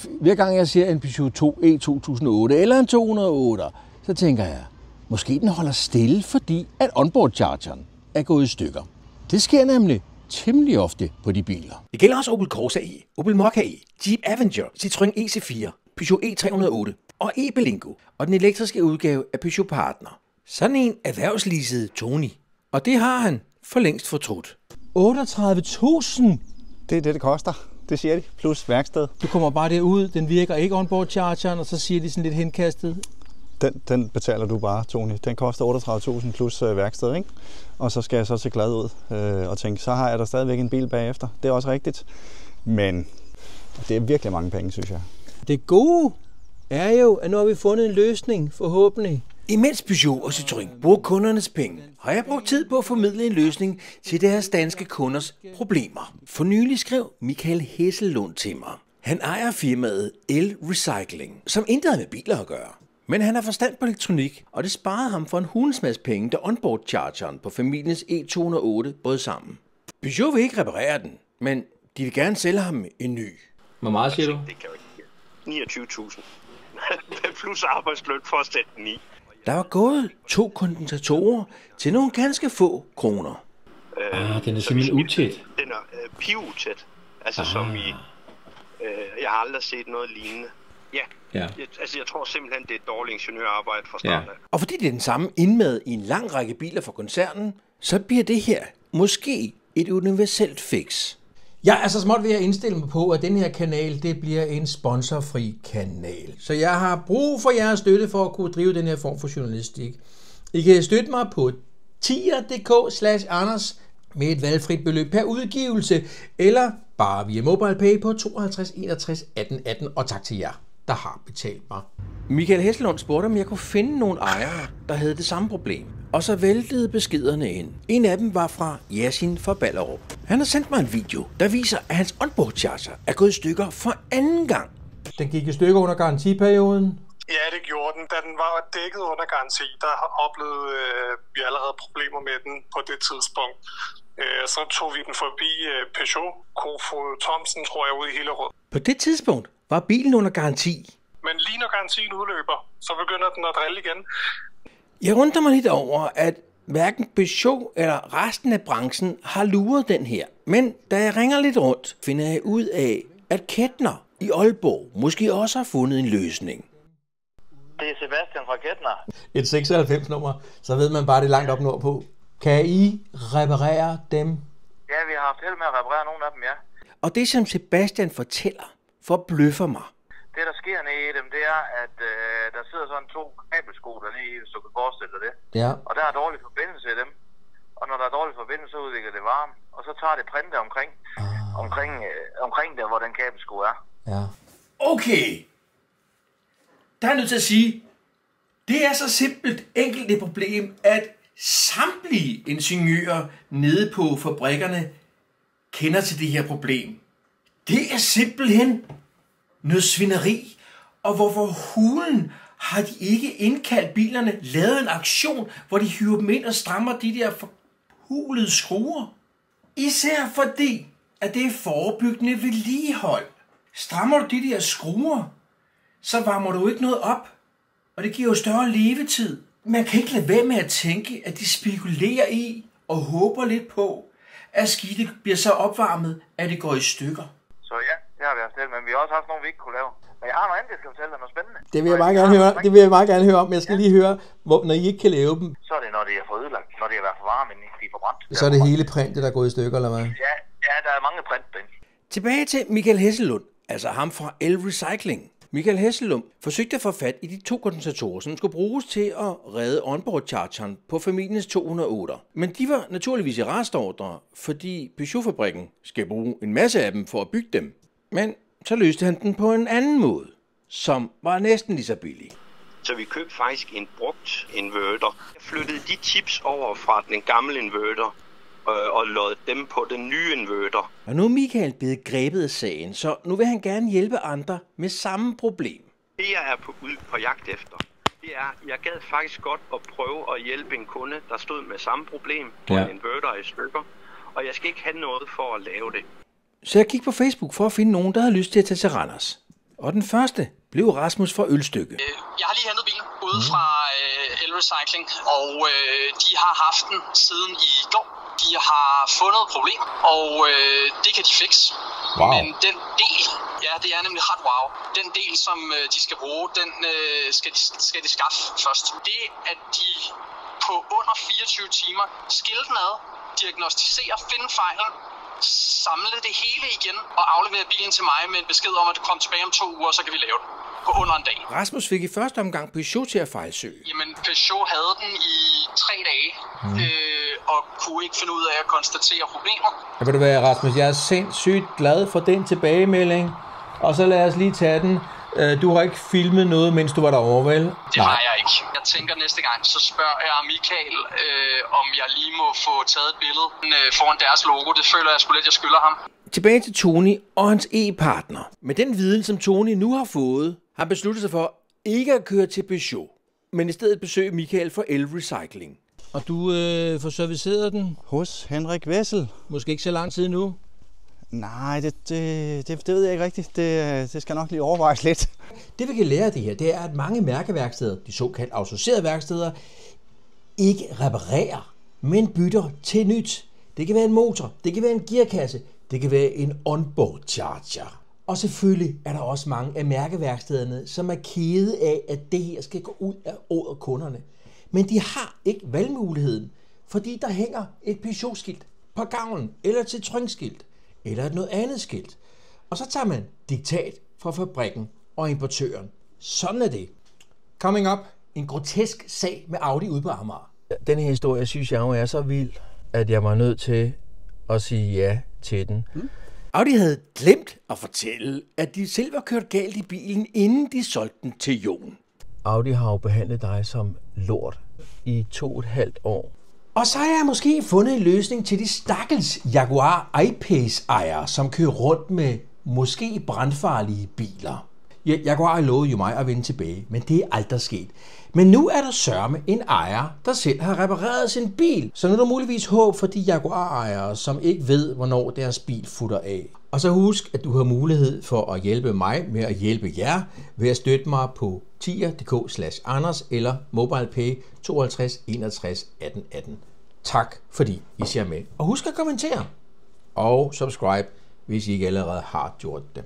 Hver gang jeg ser en Peugeot 2e 2008 eller en 208, så tænker jeg, måske den holder stille, fordi at onboard-chargeren er gået i stykker. Det sker nemlig temmelig ofte på de biler. Det gælder også Opel Corsa E, Opel Mokka E, Jeep Avenger, Citroën EC4, Peugeot E308 og E-Berlingo og den elektriske udgave af Peugeot Partner. Sådan en erhvervsleasede Tony. Og det har han for længst fortrudt. 38.000? Det er det koster. Det siger de. Plus værksted. Du kommer bare derud, den virker ikke onboard-chargeren, og så siger de sådan lidt henkastet. Den betaler du bare, Tony. Den koster 38.000 plus værksted, ikke? Og så skal jeg så se glad ud og tænke, så har jeg der stadigvæk en bil bagefter. Det er også rigtigt. Men det er virkelig mange penge, synes jeg. Det gode er jo, at nu har vi fundet en løsning, forhåbentlig. Imens Peugeot og Citroën bruger kundernes penge, har jeg brugt tid på at formidle en løsning til deres danske kunders problemer. For nylig skrev Michael Hesselund til mig. Han ejer firmaet El Recycling, som intet har med biler at gøre. Men han har forstand på elektronik, og det sparede ham for en hulens masse penge, da onboard-chargeren på familiens E208 brød sammen. Peugeot vil ikke reparere den, men de vil gerne sælge ham en ny. Hvor meget siger du? Det kan jo ikke. 29.000. Plus arbejdsløn for at sætte den i. Der var gået 2 kondensatorer til nogle ganske få kroner. Den er simpelthen utæt. Den er pivutæt. Altså som i... jeg har aldrig set noget lignende. Ja. Jeg tror simpelthen, det er et dårligt ingeniørarbejde fra starten af. Og fordi det er den samme indmad i en lang række biler fra koncernen, så bliver det her måske et universelt fix. Jeg er så småt ved at indstille mig på, at den her kanal, det bliver en sponsorfri kanal. Så jeg har brug for jeres støtte for at kunne drive den her form for journalistik. I kan støtte mig på tier.dk/Anders med et valgfrit beløb per udgivelse, eller bare via MobilePay på 52 61 18 18, og tak til jer, der har betalt mig. Michael Hesselund spurgte, om jeg kunne finde nogle ejere, der havde det samme problem. Og så væltede beskederne ind. En af dem var fra Yasin fra Ballerup. Han har sendt mig en video, der viser, at hans onboard-charger er gået i stykker for anden gang. Den gik i stykker under garantiperioden. Ja, det gjorde den. Da den var dækket under garanti, der oplevede vi allerede problemer med den på det tidspunkt. Så tog vi den forbi Peugeot, Kofod Thomsen, tror jeg, ude i Hillerød. På det tidspunkt var bilen under garanti. Men lige når garantien udløber, så begynder den at drille igen. Jeg undrer mig lidt over, at hverken Peugeot eller resten af branchen har luret den her. Men da jeg ringer lidt rundt, finder jeg ud af, at Kettner i Aalborg måske også har fundet en løsning. Det er Sebastian fra Kettner. Et 96-nummer, så ved man bare, det er langt op nordpå. Kan I reparere dem? Ja, vi har haft held med at reparere nogle af dem, ja. Og det, som Sebastian fortæller, forbløffer mig. Det, der sker nede i dem, det er, at der sidder sådan 2 kabelsko dernede i, hvis du kan forestille dig det. Ja. Og der er dårlig forbindelse i dem. Og når der er dårlig forbindelse, så udvikler det varme. Og så tager det printe omkring der, hvor den kabelsko er. Ja. Okay. Der er jeg nødt til at sige, det er så simpelt enkelt et problem, at samtlige ingeniører nede på fabrikkerne kender til det her problem. Det er simpelthen noget svineri, og hvorfor hulen har de ikke indkaldt bilerne, lavet en aktion, hvor de hiver dem ind og strammer de der forhulede skruer? Især fordi, at det er forebyggende vedligehold. Strammer du de der skruer, så varmer du ikke noget op, og det giver jo større levetid. Man kan ikke lade være med at tænke, at de spekulerer i og håber lidt på, at skidtet bliver så opvarmet, at det går i stykker. Så ja, det har vi haft selv, men vi har også haft nogle, vi ikke kunne lave. Men jeg har noget andet, jeg skal fortælle dig noget spændende. Det vil jeg meget gerne høre. Det vil jeg meget gerne høre om. Jeg skal lige høre, når I ikke kan lave dem. Så er det, når det er for ødelagt, når det er været for varme, men de er for brændt. Så er det hele printet, der er gået i stykker, eller hvad? Ja, der er mange print. Tilbage til Michael Hesselund, altså ham fra El Recycling. Michael Hesselund forsøgte at få fat i de 2 kondensatorer, som skulle bruges til at redde onboard-chargeren på familiens 208. Men de var naturligvis i restordre, fordi Peugeot-fabrikken skal bruge en masse af dem for at bygge dem. Men så løste han den på en anden måde, som var næsten lige så billig. Så vi købte faktisk en brugt inverter. Jeg flyttede de chips over fra den gamle inverter og lod dem på den nye inverter. Og nu er Michael blevet grebet af sagen, så nu vil han gerne hjælpe andre med samme problem. Det jeg er på jagt efter, det er, jeg gad faktisk godt at prøve at hjælpe en kunde, der stod med samme problem på en inverter i stykker. Og jeg skal ikke have noget for at lave det. Så jeg gik på Facebook for at finde nogen, der havde lyst til at tage til Randers. Og den første blev Rasmus fra Ølstykke. Jeg har lige hentet bilen ude fra El-Recycling, og de har haft den siden i går. De har fundet et problem, og det kan de fikse. Wow. Men den del, ja, det er nemlig ret wow. Den del, som de skal bruge, den skal de skaffe først. Det, at de på under 24 timer skille den ad, diagnostisere, finde fejlen, samle det hele igen og aflevere bilen til mig med en besked om, at det kommer tilbage om 2 uger, så kan vi lave den på under en dag. Rasmus fik i første omgang Peugeot til at fejlsøge. Jamen, Peugeot havde den i 3 dage, og kunne ikke finde ud af at konstatere problemer. Ja, ved du hvad, Rasmus, jeg er sindssygt glad for den tilbagemelding, og så lad os lige tage den. Du har ikke filmet noget, mens du var derovre, vel? Det har jeg ikke. Jeg tænker næste gang, så spørger jeg Michael, om jeg lige må få taget et billede foran deres logo. Det føler jeg sgu lidt, jeg skylder ham. Tilbage til Tony og hans e-partner. Med den viden, som Tony nu har fået, har han besluttet sig for ikke at køre til Peugeot, men i stedet besøge Michael for El-Recycling. Og du får serviceret den? Hos Henrik Wessel. Måske ikke så lang tid nu? Nej, det ved jeg ikke rigtigt. Det skal nok lige overvejes lidt. Det vi kan lære af det her, det er, at mange mærkeværksteder, de såkaldt autoriserede værksteder, ikke reparerer, men bytter til nyt. Det kan være en motor, det kan være en gearkasse, det kan være en onboard charger. Og selvfølgelig er der også mange af mærkeværkstederne, som er kede af, at det her skal gå ud af ordet kunderne. Men de har ikke valgmuligheden, fordi der hænger et Peugeot-skilt på gavlen, eller et Citroën-skilt, eller noget andet skilt. Og så tager man diktat fra fabrikken og importøren. Sådan er det. Coming up, en grotesk sag med Audi ude på Amager. Den her historie synes jeg jo er så vild, at jeg var nødt til at sige ja til den. Audi havde glemt at fortælle, at de selv var kørt galt i bilen, inden de solgte den til Jon. Audi har jo behandlet dig som lort i 2,5 år. Og så har jeg måske fundet en løsning til de stakkels Jaguar I-Pace-ejere, som kører rundt med måske brandfarlige biler. Ja, Jaguar lovede jo mig at vende tilbage, men det er aldrig sket. Men nu er der sørme en ejer, der selv har repareret sin bil. Så nu er der muligvis håb for de Jaguar-ejere, som ikke ved, hvornår deres bil futter af. Og så husk, at du har mulighed for at hjælpe mig med at hjælpe jer ved at støtte mig på tier.dk/Anders eller MobilePay 52 61 18 18. Tak fordi I ser med. Og husk at kommentere og subscribe, hvis I ikke allerede har gjort det.